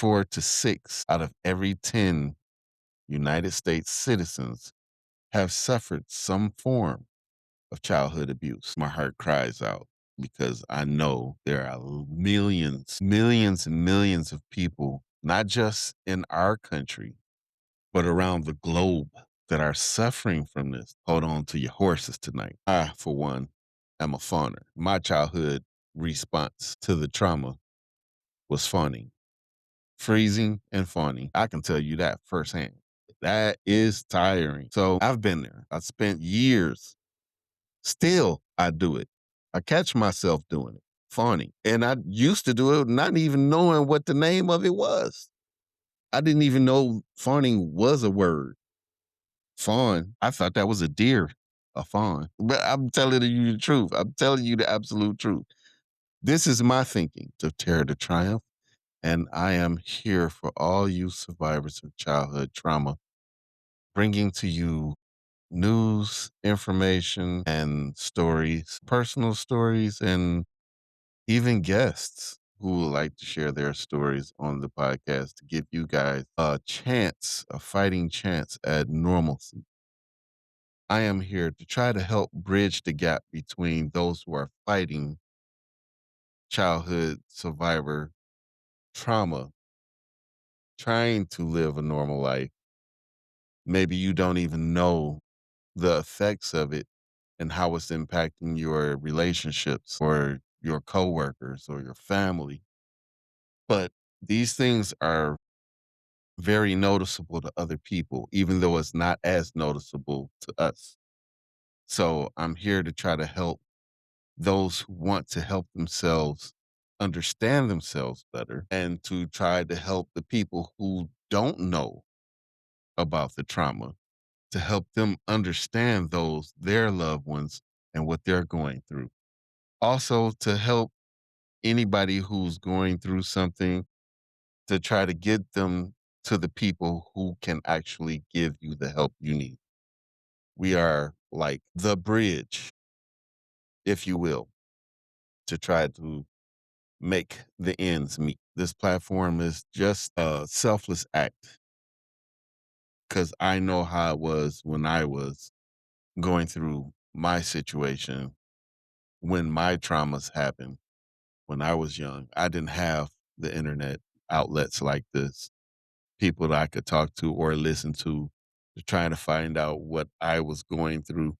4 to 6 out of every 10 United States citizens have suffered some form of childhood abuse. My heart cries out because I know there are millions, millions, and millions of people, not just in our country, but around the globe that are suffering from this. Hold on to your horses tonight. I, for one, am a fawner. My childhood response to the trauma was fawning, freezing and fawning. I can tell you that firsthand. That is tiring. So I've been there. I spent years. Still, I do it. I catch myself doing it, fawning. And I used to do it not even knowing what the name of it was. I didn't even know fawning was a word. Fawn. I thought that was a deer, a fawn. But I'm telling you the truth. I'm telling you the absolute truth. This is my thinking to Terror to Triumph. And I am here for all you survivors of childhood trauma, bringing to you news, information, and stories, personal stories, and even guests who would like to share their stories on the podcast to give you guys a chance, a fighting chance at normalcy. I am here to try to help bridge the gap between those who are fighting childhood survivor trauma, trying to live a normal life. Maybe you don't even know the effects of it and how it's impacting your relationships or your coworkers or your family. But these things are very noticeable to other people, even though it's not as noticeable to us. So I'm here to try to help those who want to help themselves understand themselves better and to try to help the people who don't know about the trauma to help them understand their loved ones and what they're going through. Also to help anybody who's going through something to try to get them to the people who can actually give you the help you need. We are like the bridge, if you will, to try to make the ends meet. This platform is just a selfless act because I know how it was when I was going through my situation, when my traumas happened when I was young. I didn't have the internet outlets like this, people that I could talk to or listen to try to find out what I was going through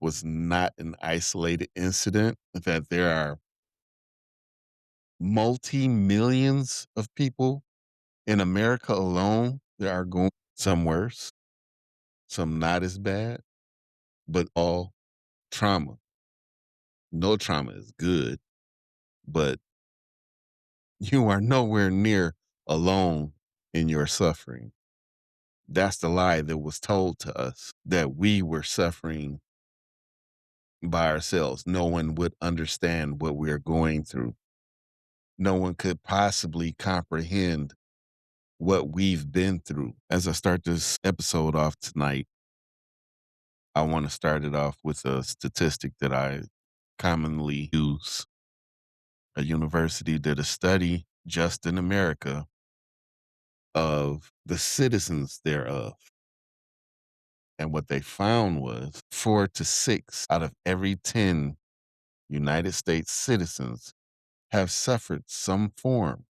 was not an isolated incident, that there are multi millions of people in America alone that are going some worse, some not as bad, but all trauma. No trauma is good, but you are nowhere near alone in your suffering. That's the lie that was told to us, that we were suffering by ourselves. No one would understand what we're going through. No one could possibly comprehend what we've been through. As I start this episode off tonight, I want to start it off with a statistic that I commonly use. A university did a study just in America of the citizens thereof. And what they found was 4 to 6 out of every 10 United States citizens have suffered some form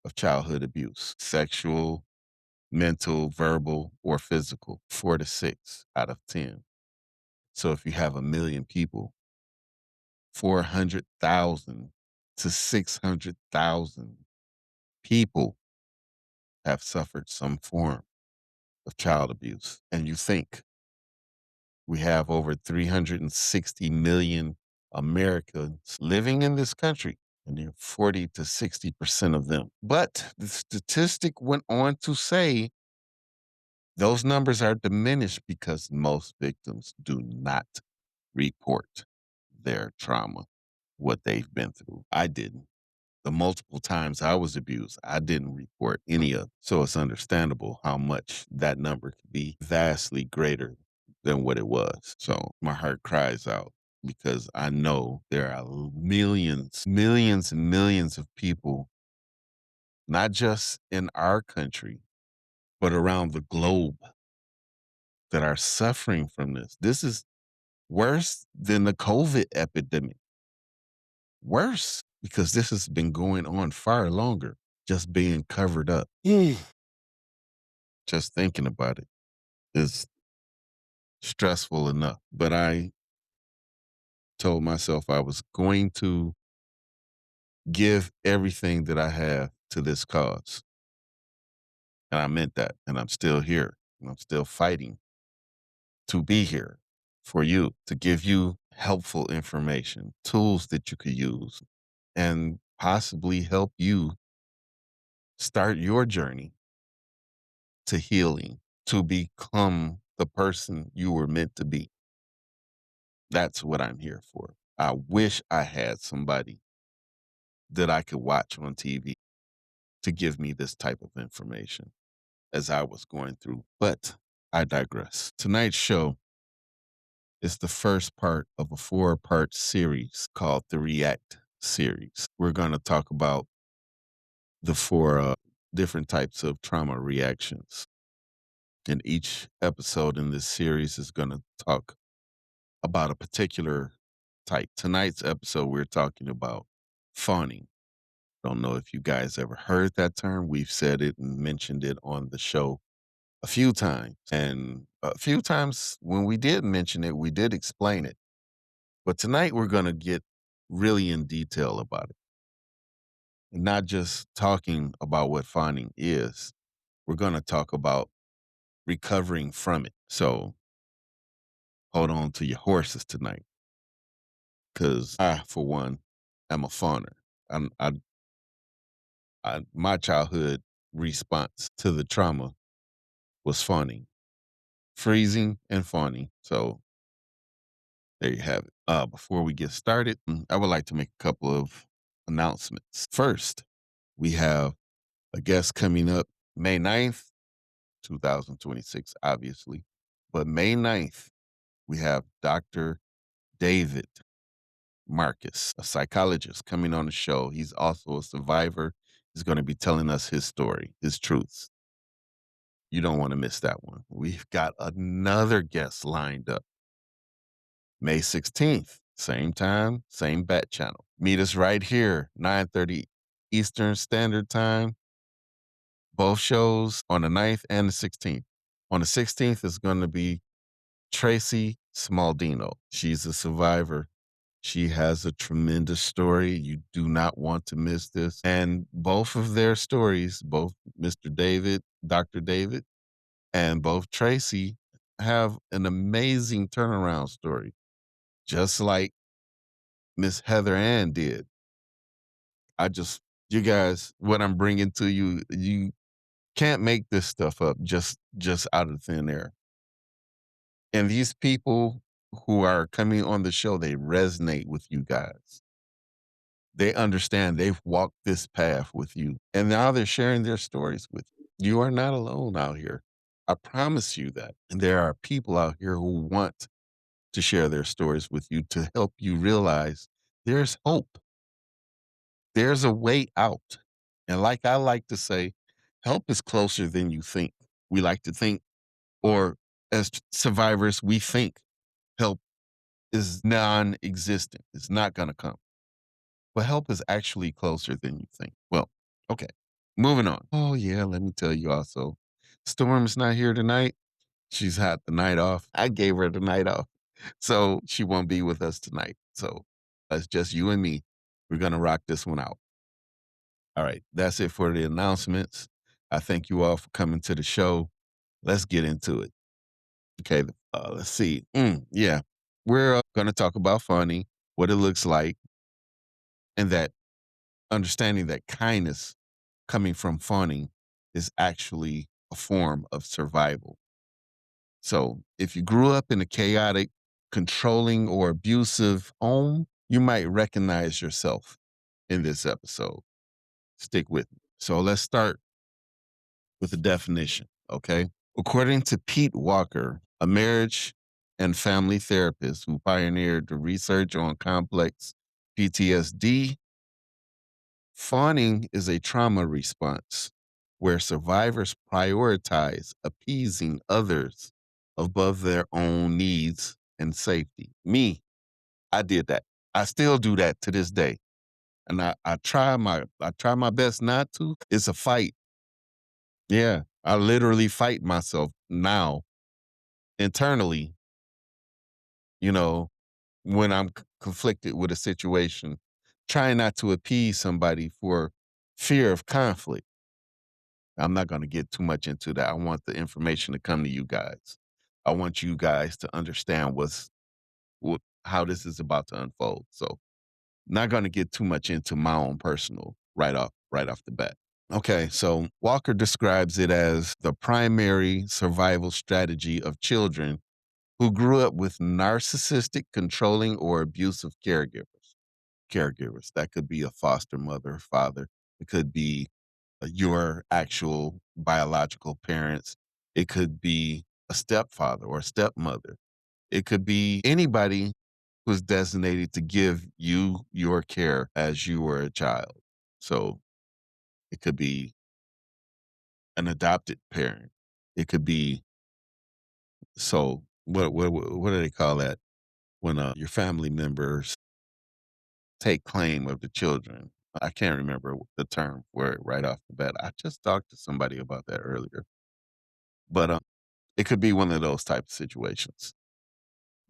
of childhood abuse, sexual, mental, verbal, or physical. 4 to 6 out of 10. So if you have a million people, 400,000 to 600,000 people have suffered some form of child abuse. And you think we have over 360 million Americans living in this country, and they're 40 to 60% of them. But the statistic went on to say those numbers are diminished because most victims do not report their trauma, what they've been through. I didn't. The multiple times I was abused, I didn't report any of it. So it's understandable how much that number could be vastly greater than what it was. So my heart cries out because I know there are millions, millions and millions of people not just in our country, but around the globe that are suffering from this. This is worse than the COVID epidemic. Worse because this has been going on far longer, just being covered up. Just thinking about it is stressful enough. But I told myself I was going to give everything that I have to this cause. And I meant that. And I'm still here. And I'm still fighting to be here for you, to give you helpful information, tools that you could use, and possibly help you start your journey to healing, to become the person you were meant to be. That's what I'm here for. I wish I had somebody that I could watch on TV to give me this type of information as I was going through. But I digress. Tonight's show is the first part of a four-part series called the React series. We're going to talk about the four different types of trauma reactions. And each episode in this series is going to talk about a particular type. Tonight's episode, we're talking about fawning. Don't know if you guys ever heard that term. We've said it and mentioned it on the show a few times. And a few times when we did mention it, we did explain it. But tonight we're going to get really in detail about it. And not just talking about what fawning is, we're going to talk about recovering from it. So hold on to your horses tonight. Because I, for one, am a fawner. I'm, my childhood response to the trauma was fawning, freezing and fawning. So there you have it. Before we get started, I would like to make a couple of announcements. First, we have a guest coming up May 9th, 2026, obviously. But May 9th, we have Dr. David Marcus, a psychologist, coming on the show. He's also a survivor. He's going to be telling us his story, his truths. You don't want to miss that one. We've got another guest lined up May 16th, same time, same bat channel. Meet us right here, 9:30 Eastern Standard Time. Both shows on the 9th and the 16th. On the 16th is going to be Tracy Smaldino. She's a survivor. She has a tremendous story. You do not want to miss this. And both of their stories, both Mr. David, Dr. David, and both Tracy have an amazing turnaround story, just like Miss Heather Ann did. I just, you guys, what I'm bringing to you, you can't make this stuff up just out of thin air. And these people who are coming on the show, they resonate with you guys. They understand they've walked this path with you. And now they're sharing their stories with you. You are not alone out here. I promise you that. And there are people out here who want to share their stories with you to help you realize there's hope. There's a way out. And like I like to say, help is closer than you think. We like to think, or as survivors, we think help is non existent. It's not going to come. But help is actually closer than you think. Well, okay. Moving on. Oh, yeah. Let me tell you also, Storm's not here tonight. She's had the night off. I gave her the night off. So she won't be with us tonight. So it's just you and me. We're going to rock this one out. All right. That's it for the announcements. I thank you all for coming to the show. Let's get into it. Okay. Let's see. Yeah. We're going to talk about funny, what it looks like, and that understanding that kindness coming from fawning is actually a form of survival. So if you grew up in a chaotic, controlling, or abusive home, you might recognize yourself in this episode. Stick with me. So let's start with the definition, okay? According to Pete Walker, a marriage and family therapist who pioneered the research on complex PTSD, Fawning is a trauma response where survivors prioritize appeasing others above their own needs and safety. Me, I did that. I still do that to this day. And I try my best not to. It's a fight. Yeah. I literally fight myself now internally, you know, when I'm conflicted with a situation, trying not to appease somebody for fear of conflict. I'm not going to get too much into that. I want the information to come to you guys. I want you guys to understand how this is about to unfold. So, not going to get too much into my own personal right off the bat. Okay, so Walker describes it as the primary survival strategy of children who grew up with narcissistic, controlling, or abusive caregivers. That could be a foster mother, father. It could be your actual biological parents. It could be a stepfather or a stepmother. It could be anybody who's designated to give you your care as you were a child. So it could be an adopted parent. It could be so what do they call that when your family members take claim of the children? I can't remember the term for it right off the bat. I just talked to somebody about that earlier, but it could be one of those type of situations.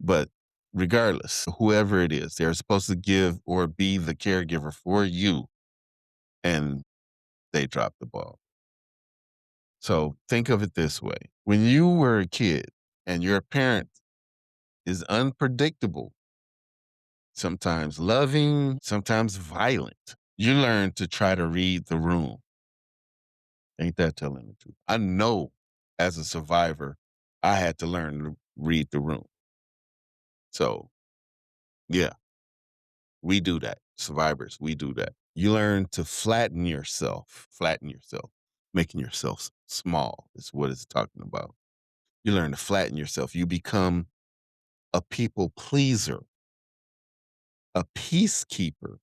But regardless, whoever it is, they're supposed to give or be the caregiver for you, and they drop the ball. So think of it this way: when you were a kid and your parent is unpredictable, sometimes loving, sometimes violent, you learn to try to read the room. Ain't that telling the truth? I know as a survivor, I had to learn to read the room. So, yeah, we do that. Survivors, we do that. You learn to flatten yourself, making yourself small is what it's talking about. You learn to flatten yourself. You become a people pleaser, a peacekeeper,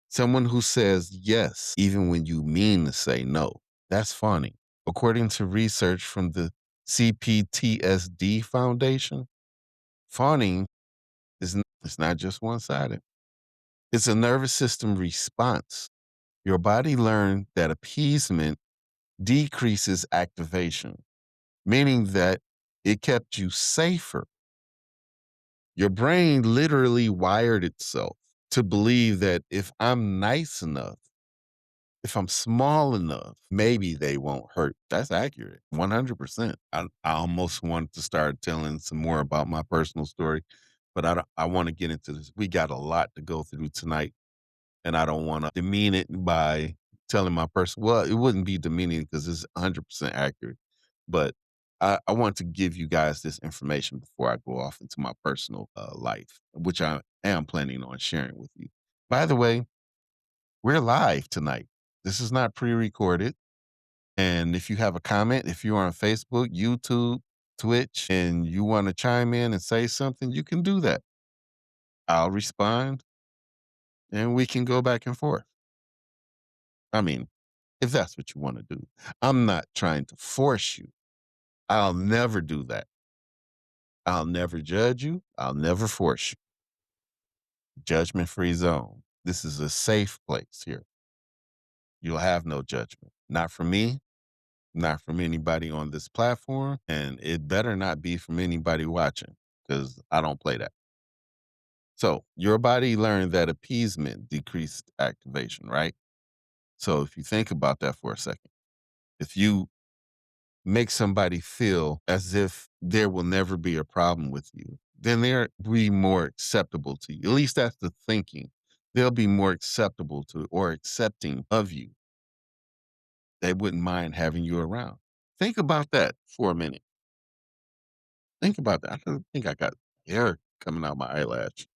someone who says yes, even when you mean to say no. That's funny. According to research from the CPTSD Foundation, fawning it's not just one sided. It's a nervous system response. Your body learned that appeasement decreases activation, meaning that it kept you safer. Your brain literally wired itself to believe that if I'm nice enough, if I'm small enough, maybe they won't hurt. That's accurate, 100%. I almost wanted to start telling some more about my personal story, but I want to get into this. We got a lot to go through tonight, and I don't want to demean it by telling my person. Well, it wouldn't be demeaning because it's 100% accurate, but I want to give you guys this information before I go off into my personal life, which I am planning on sharing with you. By the way, we're live tonight. This is not pre-recorded. And if you have a comment, if you're on Facebook, YouTube, Twitch, and you want to chime in and say something, you can do that. I'll respond and we can go back and forth. I mean, if that's what you want to do. I'm not trying to force you. I'll never do that. I'll never judge you. I'll never force you. Judgment free zone. This is a safe place here. You'll have no judgment. Not from me, not from anybody on this platform, and it better not be from anybody watching because I don't play that. So, your body learned that appeasement decreased activation, right? So, if you think about that for a second, if you make somebody feel as if there will never be a problem with you, then they'll be more acceptable to you. At least that's the thinking. They'll be more acceptable to or accepting of you. They wouldn't mind having you around. Think about that for a minute. Think about that. I don't think I got hair coming out my eyelash.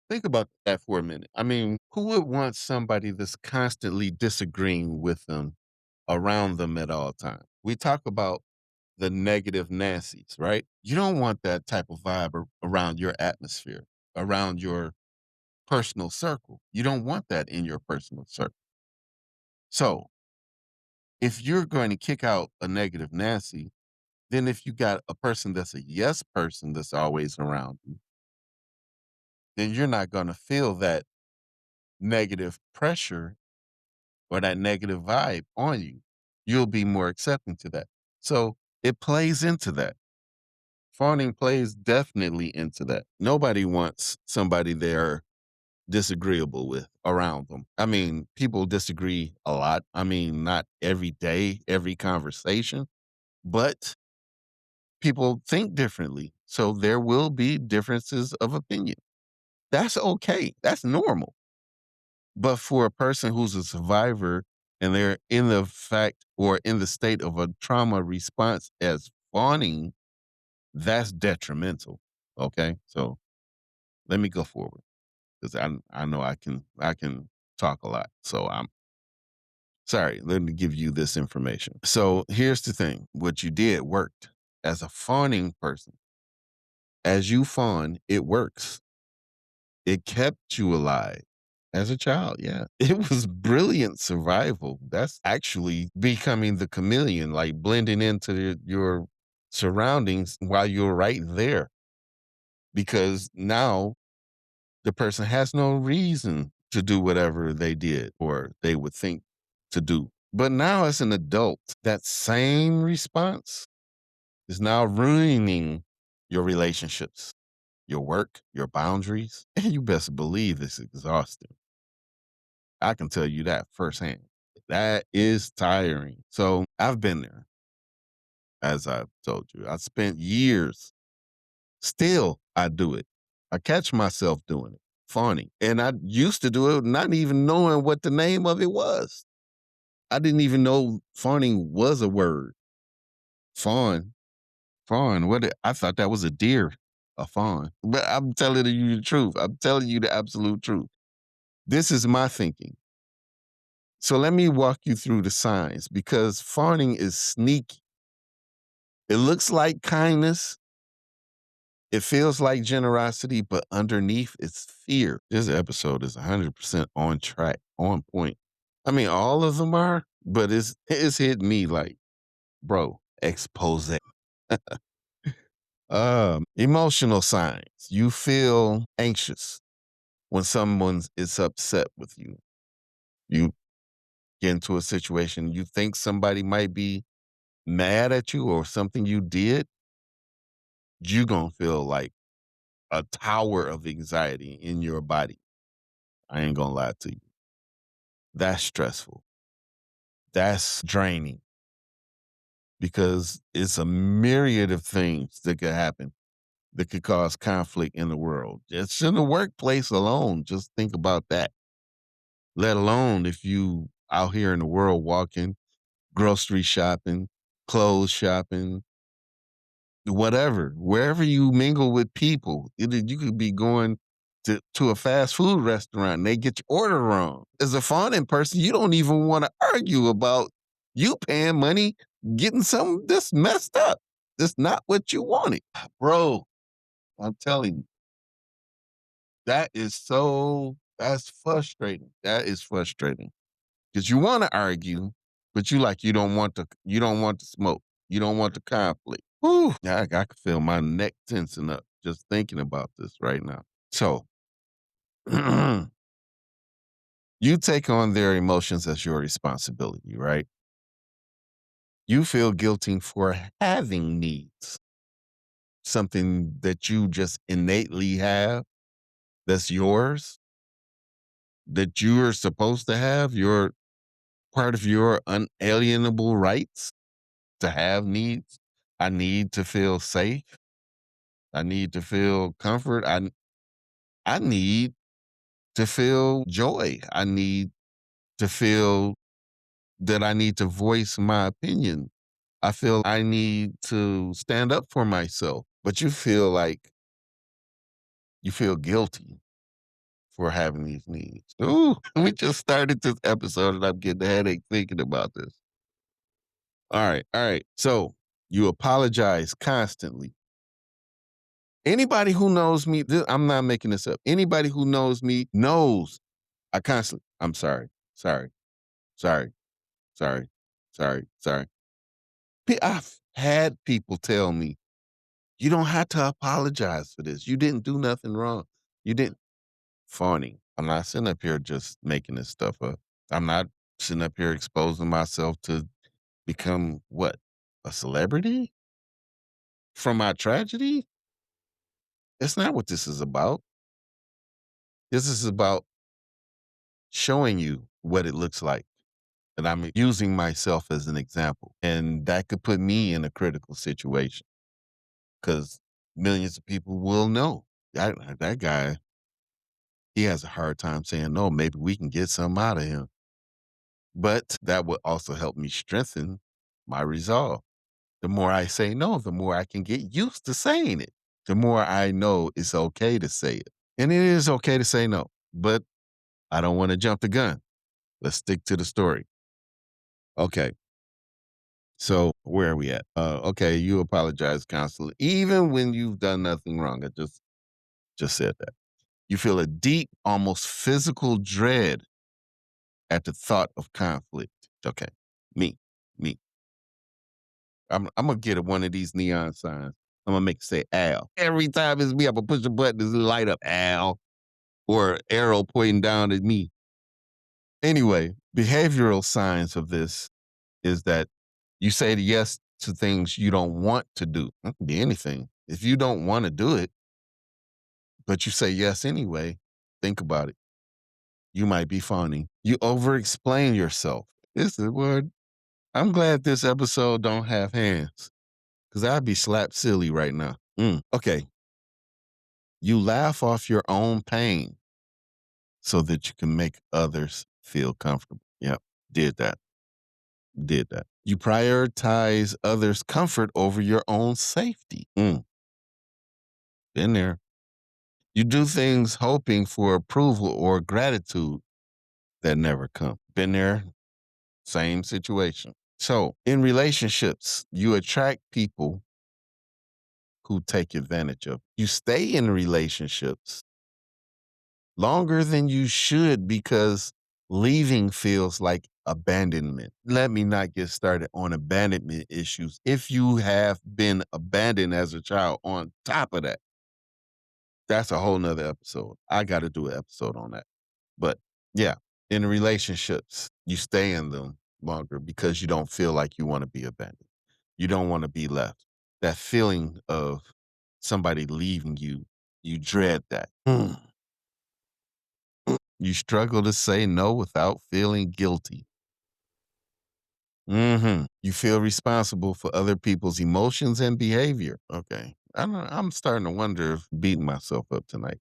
Think about that for a minute. I mean, who would want somebody that's constantly disagreeing with them around them at all times? We talk about the negative Nancy's, right? You don't want that type of vibe around your atmosphere, around your personal circle. You don't want that in your personal circle. So if you're going to kick out a negative Nancy, then if you got a person that's a yes person that's always around you, then you're not going to feel that negative pressure or that negative vibe on you. You'll be more accepting to that. So it plays into that. Fawning plays definitely into that. Nobody wants somebody they're disagreeable with around them. I mean, people disagree a lot. I mean, not every day, every conversation, but people think differently. So there will be differences of opinion. That's okay. That's normal. But for a person who's a survivor and they're in the fact or in the state of a trauma response as fawning, that's detrimental. Okay. So let me go forward because I know I can talk a lot. So I'm sorry. Let me give you this information. So here's the thing. What you did worked. As a fawning person, as you fawn, it works. It kept you alive as a child, yeah. It was brilliant survival. That's actually becoming the chameleon, like blending into your surroundings while you're right there. Because now the person has no reason to do whatever they did or they would think to do. But now, as an adult, that same response is now ruining your relationships, your work, your boundaries, and you best believe it's exhausting. I can tell you that firsthand. That is tiring. So I've been there, as I've told you. I spent years, still, I do it. I catch myself doing it, fawning. And I used to do it not even knowing what the name of it was. I didn't even know fawning was a word. Fawn, fawn. I thought that was a deer, a fawn. But I'm telling you the truth. I'm telling you the absolute truth. This is my thinking. So let me walk you through the signs because fawning is sneaky. It looks like kindness. It feels like generosity, but underneath it's fear. This episode is 100% on track, on point. I mean, all of them are, but it's hit me like, bro, expose. Emotional signs. You feel anxious when someone is upset with you. You get into a situation, you think somebody might be mad at you or something you did, you gonna feel like a tower of anxiety in your body. I ain't gonna lie to you. That's stressful. That's draining because it's a myriad of things that could happen that could cause conflict in the world. Just in the workplace alone, just think about that. Let alone if you out here in the world walking, grocery shopping, clothes shopping, whatever, wherever you mingle with people, you could be going to a fast food restaurant and they get your order wrong. As a fawning person, you don't even want to argue about you paying money, getting something that's messed up. That's not what you wanted. Bro, I'm telling you, that's frustrating. That is frustrating. Because you want to argue, but you don't want the smoke. You don't want the conflict. Whew, yeah, I can feel my neck tensing up just thinking about this right now. So you take on their emotions as your responsibility, right? You feel guilty for having needs, something that you just innately have that's yours, that you're supposed to have, your part of your unalienable rights to have needs. I need to feel safe. I need to feel comfort. I need to feel joy. I need to feel that I need to voice my opinion. I feel I need to stand up for myself. But you feel like you feel guilty for having these needs. Ooh, we just started this episode and I'm getting a headache thinking about this. All right. All right. So you apologize constantly. Anybody who knows me, I'm not making this up. Anybody who knows me knows I constantly, I'm sorry, sorry, sorry, sorry, sorry, sorry. I've had people tell me, you don't have to apologize for this. You didn't do nothing wrong. You didn't. Fawning. I'm not sitting up here just making this stuff up. I'm not sitting up here exposing myself to become what? A celebrity from my tragedy? That's not what this is about. This is about showing you what it looks like. And I'm using myself as an example. And that could put me in a critical situation because millions of people will know that guy, he has a hard time saying no. Maybe we can get something out of him. But that would also help me strengthen my resolve. The more I say no, the more I can get used to saying it. The more I know it's okay to say it. And it is okay to say no, but I don't want to jump the gun. Let's stick to the story. Okay. So where are we at? Okay, you apologize constantly, even when you've done nothing wrong. I just said that. You feel a deep, almost physical dread at the thought of conflict. Okay. Me. Me. I'm gonna get one of these neon signs. I'm gonna make it say Al. Every time it's me, I'm gonna push a button to light up Al or arrow pointing down at me. Anyway, behavioral signs of this is that you say yes to things you don't want to do. It can be anything. If you don't want to do it, but you say yes anyway, think about it. You might be fawning. You over explain yourself. This is word. I'm glad this episode don't have hands because I'd be slapped silly right now. Okay. You laugh off your own pain so that you can make others feel comfortable. Yep. Did that. Did that. You prioritize others' comfort over your own safety. Been there. You do things hoping for approval or gratitude that never come. Been there. Same situation. So in relationships, you attract people who take advantage of. You stay in relationships longer than you should because leaving feels like abandonment. Let me not get started on abandonment issues. If you have been abandoned as a child, on top of that, that's a whole nother episode. I got to do an episode on that. But yeah, in relationships, you stay in them longer because you don't feel like you want to be abandoned. You don't want to be left. That feeling of somebody leaving you, you dread that. You struggle to say no without feeling guilty. You feel responsible for other people's emotions and behavior. Okay. I'm starting to wonder if beating myself up tonight.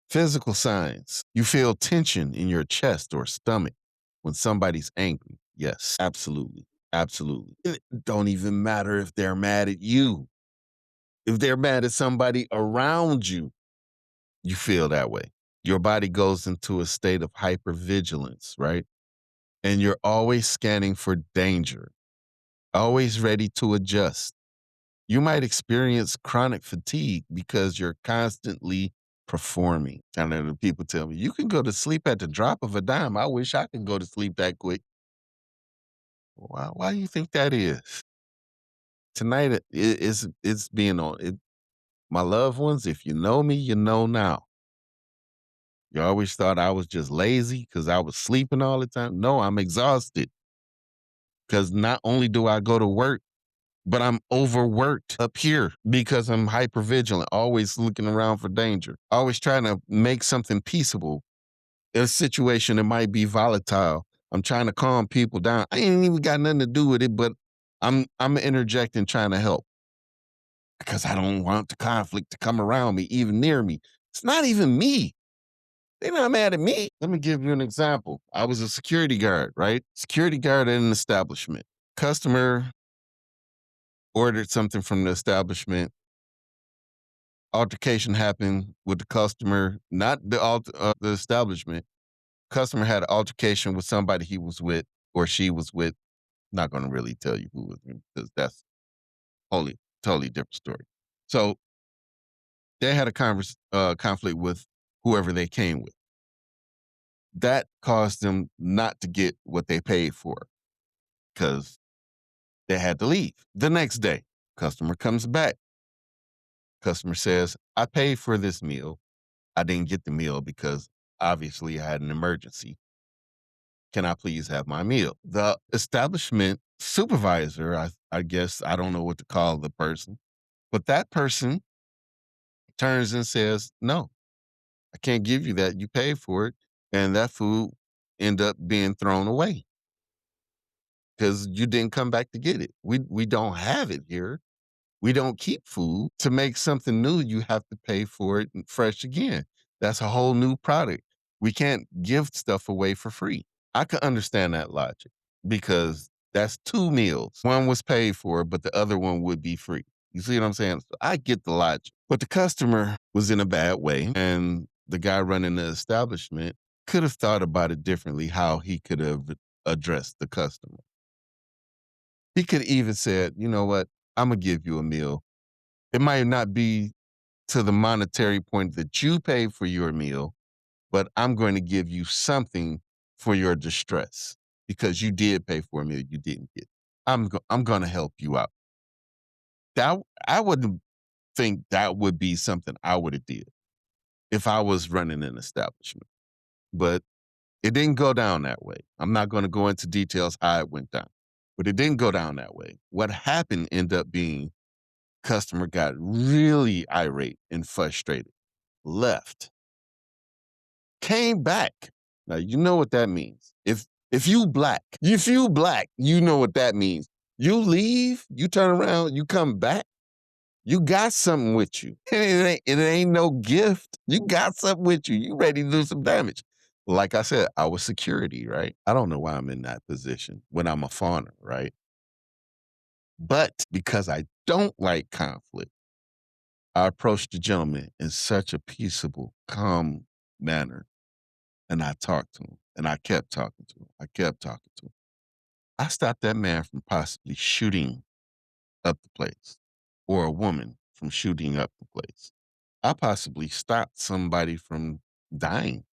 Physical signs. You feel tension in your chest or stomach when somebody's angry. Yes, absolutely. Absolutely. It don't even matter if they're mad at you. If they're mad at somebody around you, you feel that way. Your body goes into a state of hypervigilance, right? And you're always scanning for danger, always ready to adjust. You might experience chronic fatigue because you're constantly performing. I know the people tell me, you can go to sleep at the drop of a dime. I wish I could go to sleep that quick. Why do you think that is? Tonight it's being on it. My loved ones, if you know me, you know now. You always thought I was just lazy because I was sleeping all the time. No, I'm exhausted because not only do I go to work, but I'm overworked up here because I'm hyper vigilant, always looking around for danger, always trying to make something peaceable in a situation that might be volatile. I'm trying to calm people down. I ain't even got nothing to do with it, but I'm interjecting, trying to help because I don't want the conflict to come around me, even near me. It's not even me. They're not mad at me. Let me give you an example. I was a security guard, right? Security guard at an establishment. Customer ordered something from the establishment. Altercation happened with the customer, not the establishment. Customer had an altercation with somebody he was with or she was with. Not going to really tell you who was because that's totally different story. So They had a conflict with whoever they came with. That caused them not to get what they paid for because they had to leave. The next day, customer comes back. Customer says, I paid for this meal. I didn't get the meal because obviously I had an emergency. Can I please have my meal? The establishment supervisor, I guess, I don't know what to call the person, but that person turns and says, no, I can't give you that. You paid for it. And that food end up being thrown away because you didn't come back to get it. We don't have it here. We don't keep food. To make something new, you have to pay for it fresh again. That's a whole new product. We can't give stuff away for free. I could understand that logic because that's two meals. One was paid for, but the other one would be free. You see what I'm saying? So I get the logic. But the customer was in a bad way, and the guy running the establishment could have thought about it differently, how he could have addressed the customer. He could even said, you know what? I'm gonna give you a meal. It might not be to the monetary point that you pay for your meal, but I'm going to give you something for your distress because you did pay for a meal you didn't get. I'm going to help you out. That I wouldn't think that would be something I would have did if I was running an establishment. But it didn't go down that way. I'm not going to go into details how it went down, but it didn't go down that way. What happened ended up being customer got really irate and frustrated, left, came back. Now you know what that means. If you black, you know what that means. You leave, you turn around, you come back, you got something with you. It ain't no gift. You got something with you. You ready to do some damage. Like I said, I was security, right? I don't know why I'm in that position when I'm a fawner, right? But because I don't like conflict, I approached the gentleman in such a peaceable, calm manner. And I talked to him and I kept talking to him. I kept talking to him. I stopped that man from possibly shooting up the place or a woman from shooting up the place. I possibly stopped somebody from dying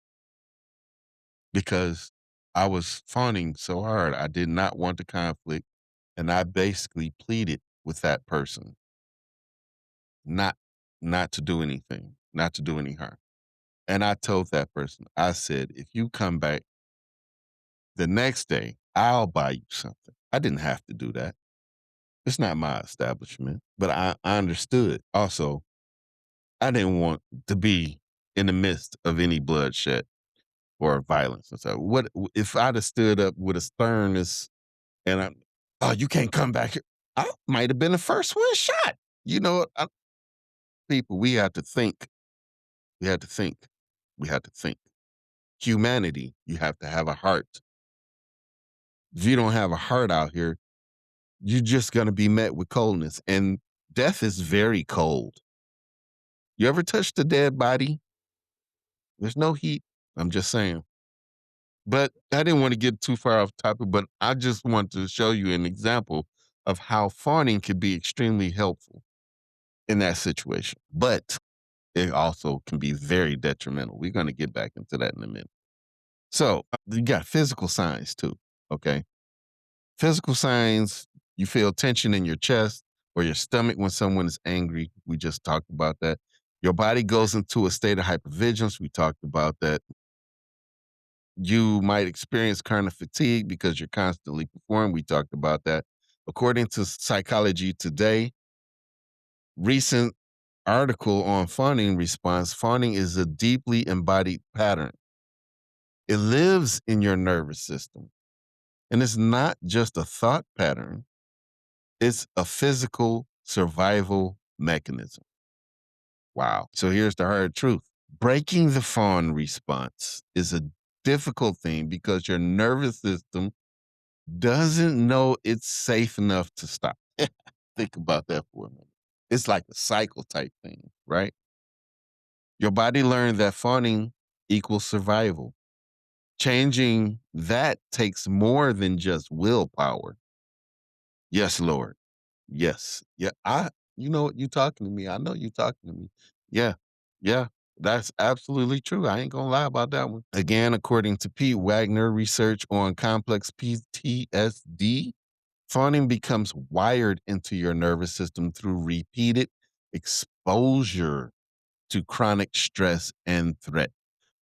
because I was fawning so hard. I did not want the conflict. And I basically pleaded with that person not not to do anything, not to do any harm. And I told that person, I said, if you come back the next day, I'll buy you something. I didn't have to do that. It's not my establishment, but I understood. Also, I didn't want to be in the midst of any bloodshed or violence. And so, what if I'd have stood up with a sternness and oh, you can't come back here? I might have been the first one shot. You know, people, we have to think. We have to think. We have to think. Humanity, you have to have a heart. If you don't have a heart out here, you're just going to be met with coldness. And death is very cold. You ever touched a dead body? There's no heat. I'm just saying. But I didn't want to get too far off topic, but I just want to show you an example of how fawning could be extremely helpful in that situation. But it also can be very detrimental. We're going to get back into that in a minute. So you got physical signs too. Okay. Physical signs, you feel tension in your chest or your stomach when someone is angry. We just talked about that. Your body goes into a state of hypervigilance. We talked about that. You might experience chronic fatigue because you're constantly performing. We talked about that. According to Psychology Today, recent article on fawning response, fawning is a deeply embodied pattern. It lives in your nervous system. And it's not just a thought pattern, it's a physical survival mechanism. Wow. So here's the hard truth. Breaking the fawn response is a difficult thing because your nervous system doesn't know it's safe enough to stop. Think about that for a minute. It's like a cycle type thing, right? Your body learned that fawning equals survival. Changing that takes more than just willpower. Yes, Lord. Yes. Yeah. You know what? You talking to me. I know you talking to me. Yeah. Yeah. That's absolutely true. I ain't gonna lie about that one. Again, according to Pete Wagner, research on complex PTSD, fawning becomes wired into your nervous system through repeated exposure to chronic stress and threat.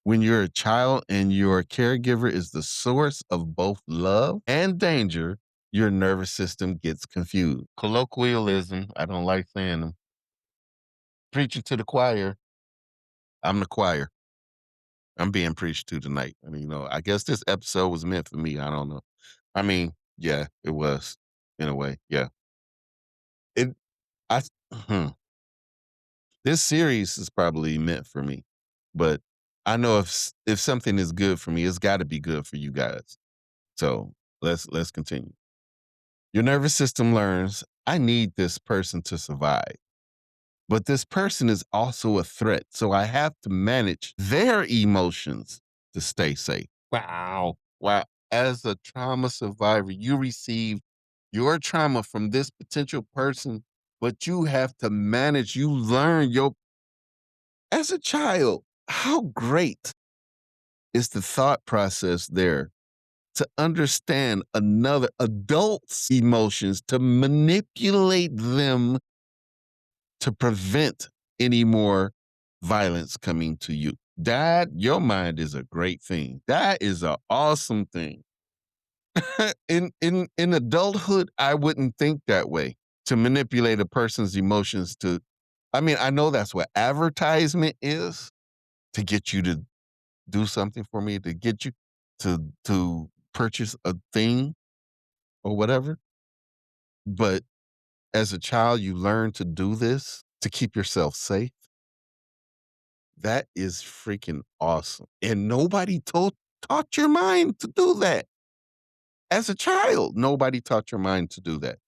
When you're a child and your caregiver is the source of both love and danger, your nervous system gets confused. Colloquialism, I don't like saying them. Preaching to the choir. I'm the choir. I'm being preached to tonight. I mean, I guess this episode was meant for me. I don't know. I mean, yeah, it was in a way. Yeah. It, I, hmm, this series is probably meant for me, but I know if something is good for me, it's got to be good for you guys. So let's continue. Your nervous system learns I need this person to survive, but this person is also a threat, so I have to manage their emotions to stay safe. Wow, wow. As a trauma survivor, you receive your trauma from this potential person, but you have to manage. You learn your as a child. How great is the thought process there to understand another adult's emotions, to manipulate them to prevent any more violence coming to you. Dad, your mind is a great thing. That is an awesome thing. In adulthood, I wouldn't think that way. To manipulate a person's emotions to I mean, I know that's what advertisement is to get you to do something for me, to get you to purchase a thing or whatever. But as a child, you learn to do this to keep yourself safe. That is freaking awesome. And nobody taught your mind to do that. As a child, nobody taught your mind to do that.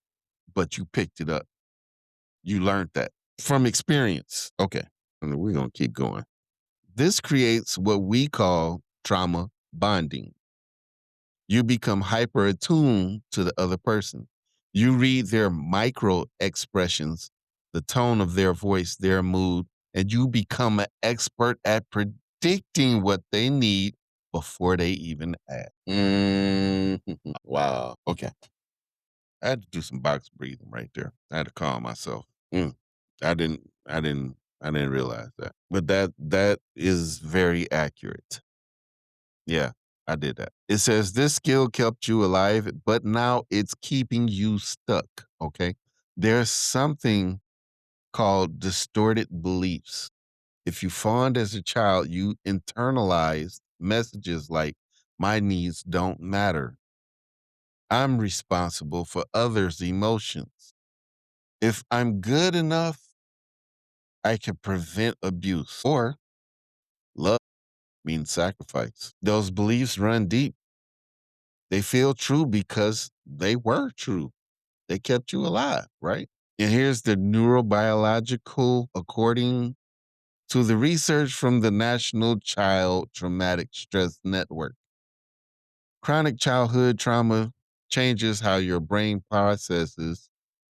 But you picked it up. You learned that from experience. Okay. And we're going to keep going. This creates what we call trauma bonding. You become hyper attuned to the other person. You read their micro expressions, the tone of their voice, their mood, and you become an expert at predicting what they need before they even ask. Mhm. Wow. Okay. I had to do some box breathing right there. I had to calm myself. I didn't realize that. But that is very accurate. Yeah, I did that. It says this skill kept you alive, but now it's keeping you stuck. Okay. There's something called distorted beliefs. If you fawned as a child, you internalized messages like, my needs don't matter. I'm responsible for others' emotions. If I'm good enough, I can prevent abuse. Or love means sacrifice. Those beliefs run deep. They feel true because they were true. They kept you alive, right? And here's the neurobiological, according to the research from the National Child Traumatic Stress Network. Chronic childhood trauma changes how your brain processes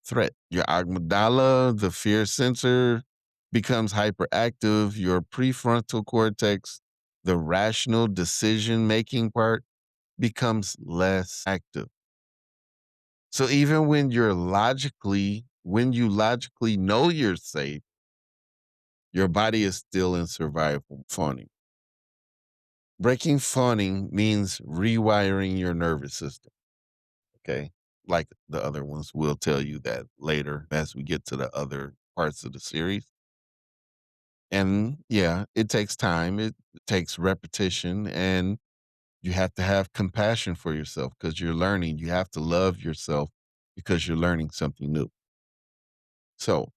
threat. Your amygdala, the fear sensor, becomes hyperactive. Your prefrontal cortex, the rational decision making part, becomes less active. So even when you logically know you're safe, your body is still in survival fawning. Breaking fawning means rewiring your nervous system. Okay. Like the other ones, we'll tell you that later as we get to the other parts of the series. And yeah, it takes time, it takes repetition, and you have to have compassion for yourself because you're learning. You have to love yourself because you're learning something new. So,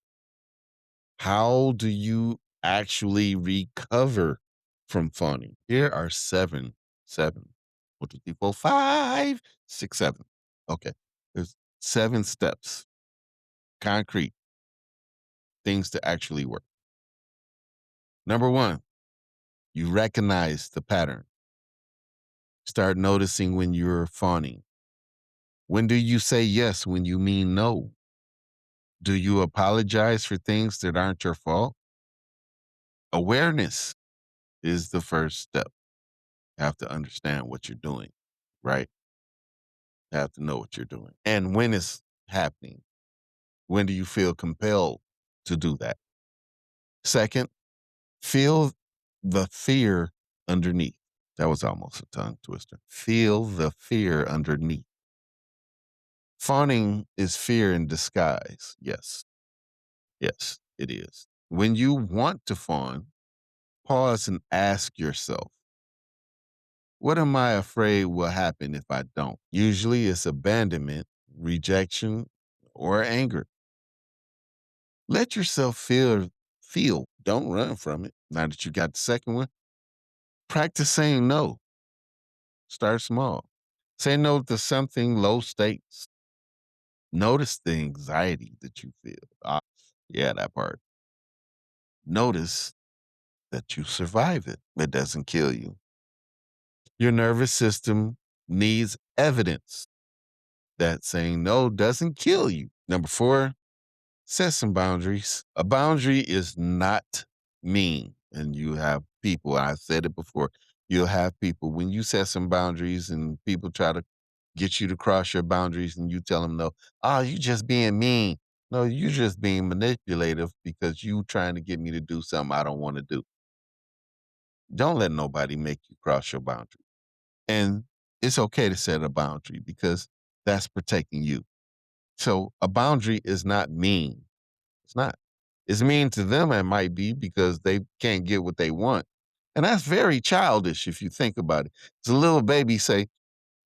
how do you actually recover from fawning? Here are seven, 1, 2, 3, 4, 5, 6, 7. Okay. There's 7 steps, concrete things to actually work. Number 1, you recognize the pattern. Start noticing when you're fawning. When do you say yes when you mean no? Do you apologize for things that aren't your fault? Awareness is the first step. You have to understand what you're doing, right? You have to know what you're doing. And when it's happening, when do you feel compelled to do that? Second, feel the fear underneath. That was almost a tongue twister. Feel the fear underneath. Fawning is fear in disguise. Yes. Yes, it is. When you want to fawn, pause and ask yourself, what am I afraid will happen if I don't? Usually it's abandonment, rejection, or anger. Let yourself feel. Don't run from it. Now that you got the second one, practice saying no. Start small. Say no to something low stakes. Notice the anxiety that you feel. Yeah, that part. Notice that you survive it. It doesn't kill you. Your nervous system needs evidence that saying no doesn't kill you. Number four, set some boundaries. A boundary is not mean. And you have people, I said it before, you'll have people, when you set some boundaries and people try to get you to cross your boundaries and you tell them no, oh, you just being mean. No, you're just being manipulative because you trying to get me to do something I don't want to do. Don't let nobody make you cross your boundary. And it's okay to set a boundary because that's protecting you. So a boundary is not mean. It's not. It's mean to them, it might be because they can't get what they want. And that's very childish if you think about it. It's a little baby say,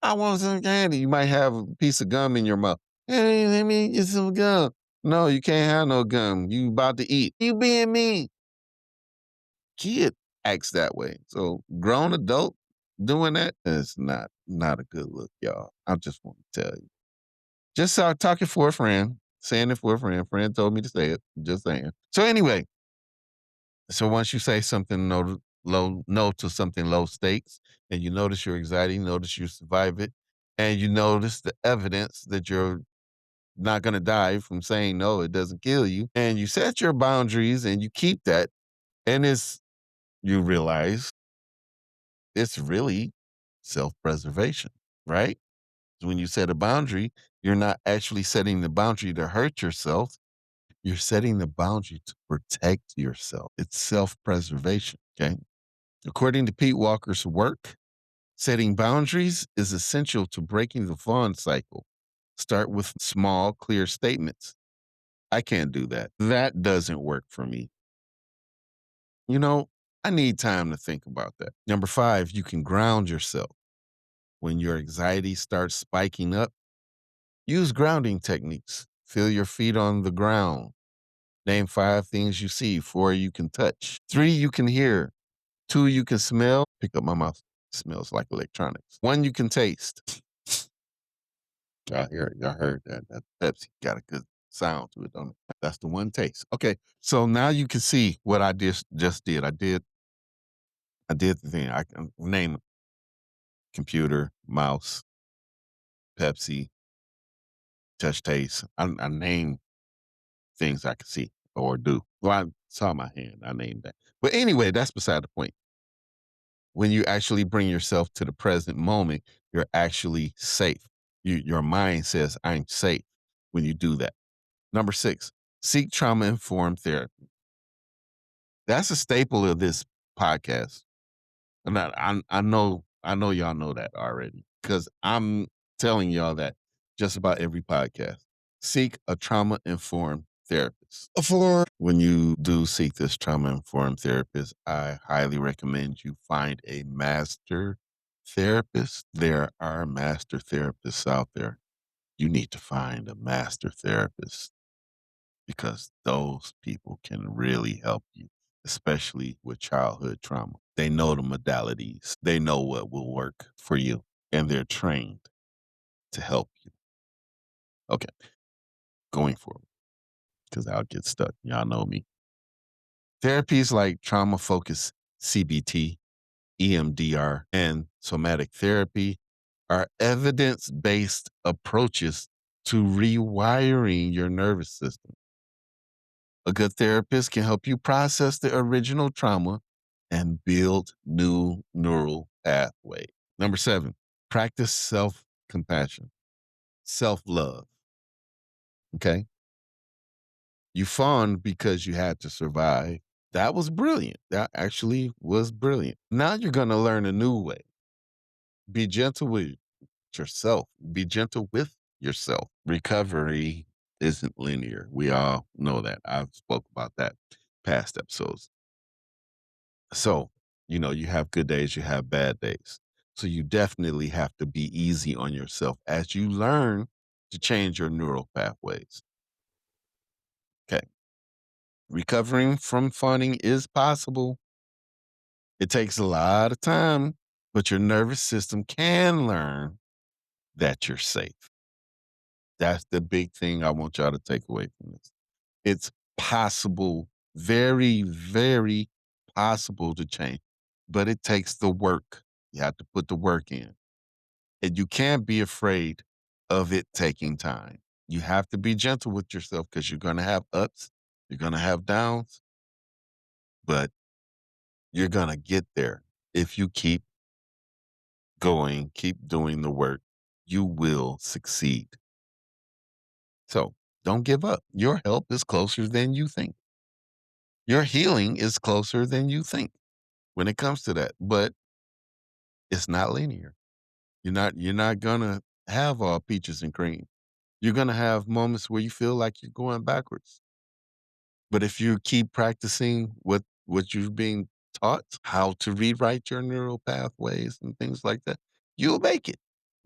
I want some candy. You might have a piece of gum in your mouth. Hey, let me get some gum. No, you can't have no gum. You about to eat. You being mean. Kid acts that way. So grown adult doing that is not a good look, y'all. I just want to tell you. Just talking for a friend, saying it for a friend. Friend told me to say it. Just saying. So anyway, so once you say something no to something low stakes, and you notice your anxiety, notice you survive it, and you notice the evidence that you're not going to die from saying no, it doesn't kill you, and you set your boundaries and you keep that, and you realize it's really self-preservation, right? When you set a boundary, you're not actually setting the boundary to hurt yourself. You're setting the boundary to protect yourself. It's self-preservation. Okay. According to Pete Walker's work, setting boundaries is essential to breaking the fawn cycle. Start with small, clear statements. I can't do that. That doesn't work for me. You know, I need time to think about that. Number five, you can ground yourself. When your anxiety starts spiking up, use grounding techniques. Feel your feet on the ground. Name five things you see, four you can touch, three you can hear, two you can smell. Pick up my mouth. Smells like electronics. One you can taste. Y'all heard that. That Pepsi got a good sound to it, don't it? That's the one taste. Okay. So now you can see what I just did. I did the thing. I can name it. Computer, mouse, Pepsi, touch taste. I named things I could see or do. Well, I saw my hand. I named that. But anyway, that's beside the point. When you actually bring yourself to the present moment, you're actually safe. Your mind says, I'm safe when you do that. Number six, seek trauma informed therapy. That's a staple of this podcast. And I know y'all know that already because I'm telling y'all that just about every podcast. Seek a trauma informed therapist. When you do seek this trauma informed therapist, I highly recommend you find a master therapist. There are master therapists out there. You need to find a master therapist because those people can really help you, especially with childhood trauma. They know the modalities, they know what will work for you, and they're trained to help you. Okay, going forward, because I'll get stuck. Y'all know me. Therapies like trauma focused CBT, EMDR, and somatic therapy are evidence based approaches to rewiring your nervous system. A good therapist can help you process the original trauma and build new neural pathways. Number 7, practice self-compassion, self-love, okay? You fawned because you had to survive. That was brilliant. That actually was brilliant. Now you're gonna learn a new way. Be gentle with yourself. Be gentle with yourself. Recovery isn't linear. We all know that. I've spoke about that past episodes. So, you have good days, you have bad days. So you definitely have to be easy on yourself as you learn to change your neural pathways. Okay. Recovering from fawning is possible. It takes a lot of time, but your nervous system can learn that you're safe. That's the big thing I want y'all to take away from this. It's possible, very, very possible to change, but it takes the work. You have to put the work in. And you can't be afraid of it taking time. You have to be gentle with yourself because you're going to have ups, you're going to have downs, but you're going to get there. If you keep going, keep doing the work, you will succeed. So don't give up. Your help is closer than you think. Your healing is closer than you think when it comes to that, but it's not linear. You're not gonna have all peaches and cream. You're gonna have moments where you feel like you're going backwards. But if you keep practicing what you're being taught, how to rewrite your neural pathways and things like that, you'll make it.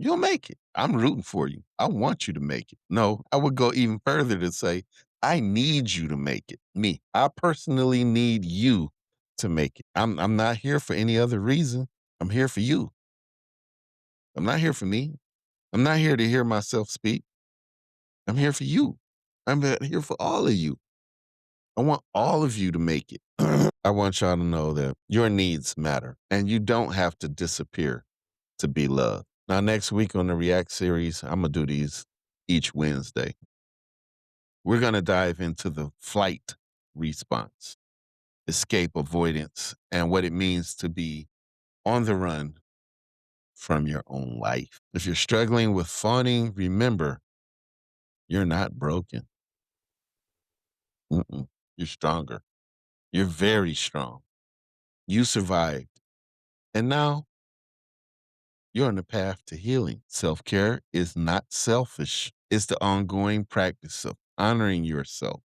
You'll make it. I'm rooting for you. I want you to make it. No, I would go even further to say, I need you to make it. Me, I personally need you to make it. I'm not here for any other reason. I'm here for you. I'm not here for me. I'm not here to hear myself speak. I'm here for you. I'm here for all of you. I want all of you to make it. I want y'all to know that your needs matter and you don't have to disappear to be loved. Now, next week on the React series, I'm going to do these each Wednesday. We're going to dive into the flight response, escape avoidance, and what it means to be on the run from your own life. If you're struggling with fawning, remember you're not broken. Mm-mm. You're stronger. You're very strong. You survived. And now you're on the path to healing. Self care is not selfish, it's the ongoing practice of honoring yourself.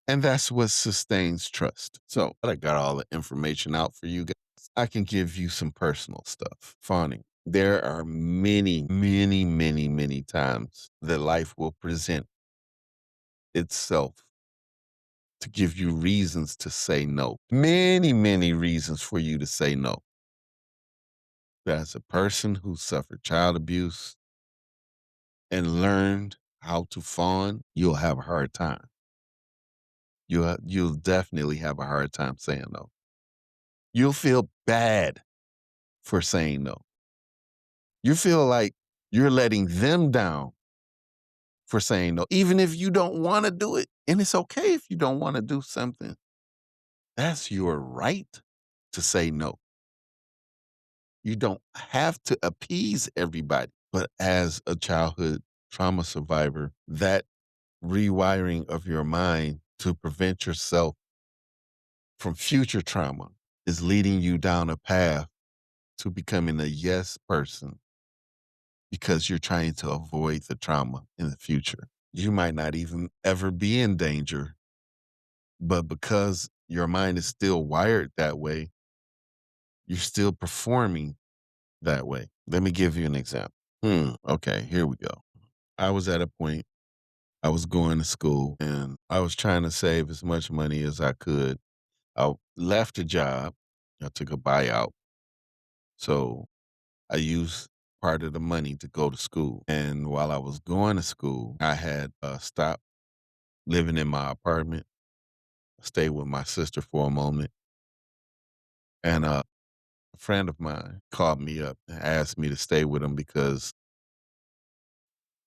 And that's what sustains trust. So I got all the information out for you guys. I can give you some personal stuff. Fawning. There are many, many, many, many times that life will present itself to give you reasons to say no. Many, many reasons for you to say no. As a person who suffered child abuse and learned how to fawn, you'll have a hard time. You'll definitely have a hard time saying no. You'll feel bad for saying no. You feel like you're letting them down for saying no, even if you don't want to do it. And it's okay if you don't want to do something. That's your right to say no. You don't have to appease everybody. But as a childhood trauma survivor, that rewiring of your mind to prevent yourself from future trauma is leading you down a path to becoming a yes person because you're trying to avoid the trauma in the future. You might not even ever be in danger, but because your mind is still wired that way, you're still performing that way. Let me give you an example. Okay, here we go. I was at a point, I was going to school and I was trying to save as much money as I could. I left a job, I took a buyout. So I used part of the money to go to school. And while I was going to school, I had stopped living in my apartment, stayed with my sister for a moment. And a friend of mine called me up and asked me to stay with him because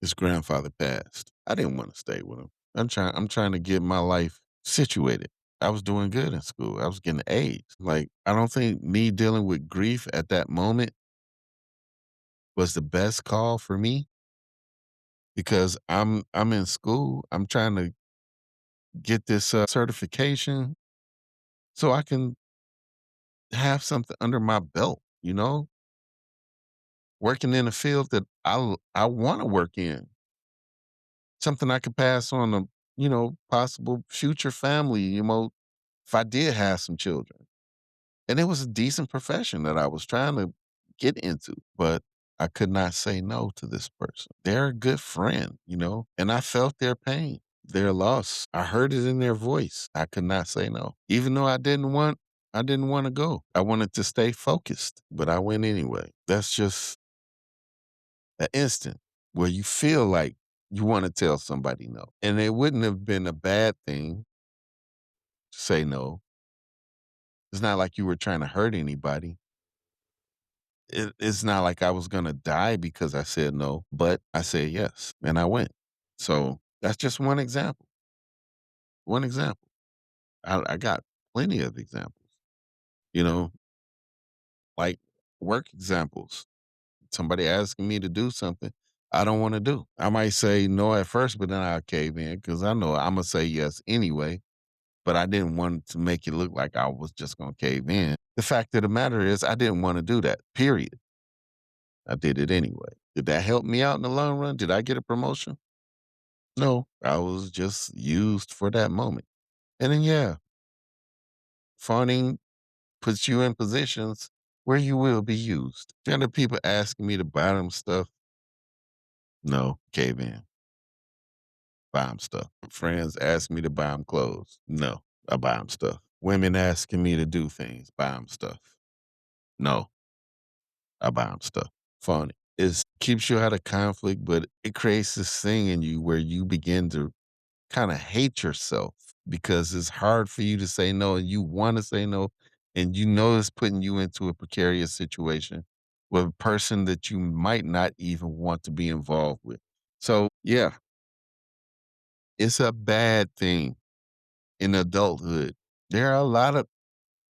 his grandfather passed. I didn't want to stay with him. I'm trying to get my life situated. I was doing good in school. I was getting A's. Like, I don't think me dealing with grief at that moment was the best call for me because I'm in school. I'm trying to get this certification so I can have something under my belt, working in a field that I want to work in, something I could pass on to, possible future family, if I did have some children. And it was a decent profession that I was trying to get into, but I could not say no to this person. They're a good friend, and I felt their pain, their loss. I heard it in their voice. I could not say no. Even though I didn't want to go. I wanted to stay focused, but I went anyway. That's just an instant where you feel like you want to tell somebody no. And it wouldn't have been a bad thing to say no. It's not like you were trying to hurt anybody. It's not like I was gonna die because I said no, but I said yes, and I went. So that's just one example. One example. I got plenty of examples. You know, like work examples. Somebody asking me to do something I don't want to do. I might say no at first, but then I'll cave in because I know I'm gonna say yes anyway. But I didn't want to make it look like I was just gonna cave in. The fact of the matter is, I didn't want to do that. Period. I did it anyway. Did that help me out in the long run? Did I get a promotion? No, I was just used for that moment. And then, yeah, fawning puts you in positions where you will be used. The other people asking me to buy them stuff, no, cave in, buy them stuff. Friends ask me to buy them clothes, no, I buy them stuff. Women asking me to do things, buy them stuff, no, I buy them stuff. Funny. It keeps you out of conflict, but it creates this thing in you where you begin to kind of hate yourself because it's hard for you to say no and you want to say no and you know it's putting you into a precarious situation with a person that you might not even want to be involved with. So, yeah, it's a bad thing in adulthood. There are a lot of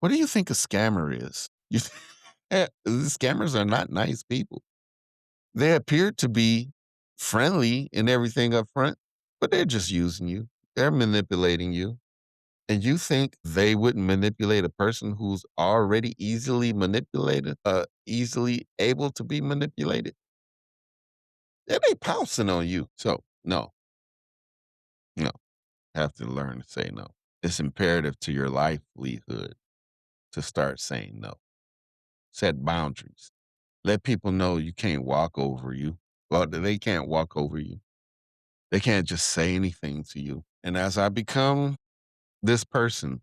what do you think a scammer is? Scammers are not nice people. They appear to be friendly and everything up front, but they're just using you. They're manipulating you. And you think they wouldn't manipulate a person who's already easily manipulated, easily able to be manipulated? Yeah, they pouncing on you. So no, no, have to learn to say no. It's imperative to your livelihood to start saying no. Set boundaries. Let people know you can't walk over you. Well, they can't walk over you. They can't just say anything to you. And as I become this person,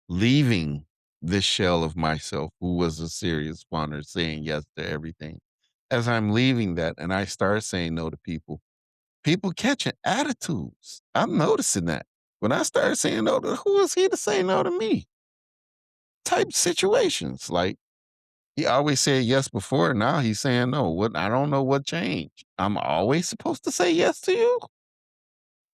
leaving this shell of myself who was a serious spawner saying yes to everything. As I'm leaving that and I start saying no to people, people catching attitudes. I'm noticing that. When I started saying no to who is he to say no to me? Type situations. Like he always said yes before. Now he's saying no. What I don't know what changed. I'm always supposed to say yes to you?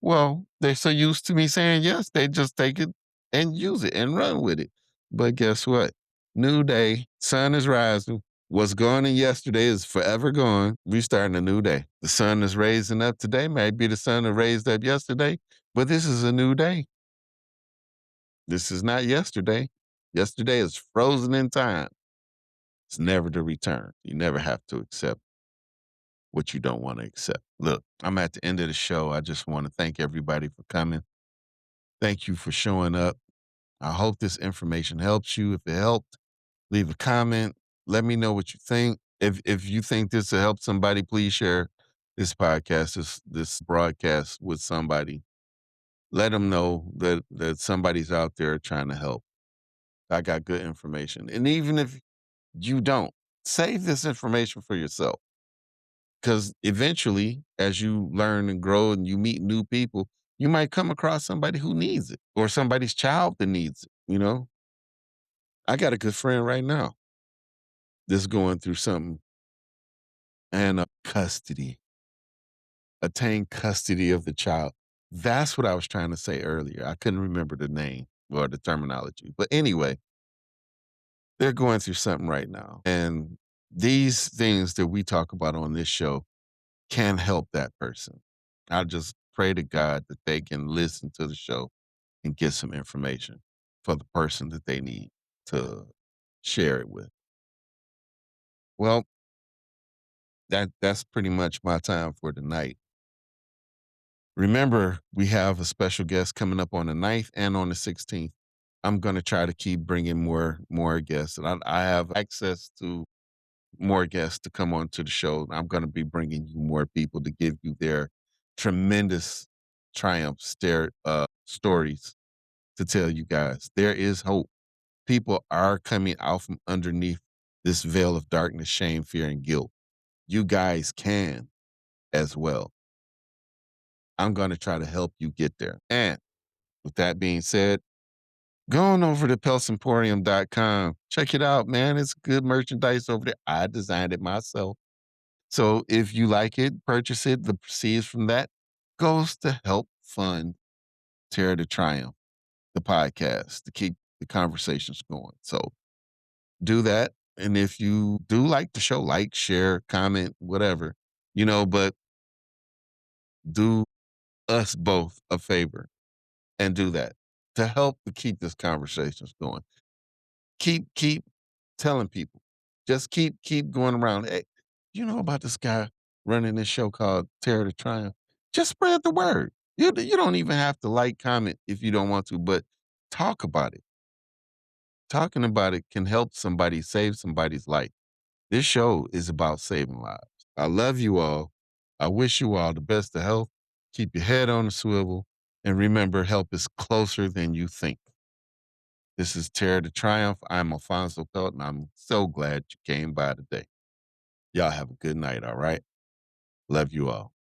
Well, they're so used to me saying yes, they just take it and use it and run with it. But guess what? New day, sun is rising. What's gone in yesterday is forever gone. We starting a new day. The sun is raising up today. Maybe the sun that raised up yesterday, but this is a new day. This is not yesterday. Yesterday is frozen in time. It's never to return. You never have to accept what you don't want to accept. Look, I'm at the end of the show. I just want to thank everybody for coming. Thank you for showing up. I hope this information helps you. If it helped, leave a comment. Let me know what you think. If you think this will help somebody, please share this podcast, this broadcast with somebody. Let them know that somebody's out there trying to help. I got good information. And even if you don't, save this information for yourself. Because eventually, as you learn and grow and you meet new people, you might come across somebody who needs it or somebody's child that needs it. I got a good friend right now that's going through something and attain custody of the child. That's what I was trying to say earlier. I couldn't remember the name or the terminology. But anyway, they're going through something right now. And these things that we talk about on this show can help that person. I just pray to God that they can listen to the show and get some information for the person that they need to share it with. Well, that's pretty much my time for tonight. Remember, we have a special guest coming up on the 9th and on the 16th. I'm going to try to keep bringing more guests, and I have access to more guests to come on to the show. I'm going to be bringing you more people to give you their tremendous stories to tell you guys. There is hope. People are coming out from underneath this veil of darkness, shame, fear, and guilt. You guys can as well. I'm going to try to help you get there. And with that being said, go on over to pelsemporium.com. Check it out, man. It's good merchandise over there. I designed it myself. So if you like it, purchase it. The proceeds from that goes to help fund Terror to Triumph, the podcast, to keep the conversations going. So do that. And if you do like the show, like, share, comment, whatever, but do us both a favor and do that to help to keep this conversations going. Keep telling people. Just keep going around. Hey, you know about this guy running this show called Terror to Triumph? Just spread the word. You don't even have to like, comment if you don't want to, but talk about it. Talking about it can help somebody save somebody's life. This show is about saving lives. I love you all. I wish you all the best of health. Keep your head on the swivel. And remember, help is closer than you think. This is Terror to Triumph. I'm Alfonso Pelt, and I'm so glad you came by today. Y'all have a good night, all right? Love you all.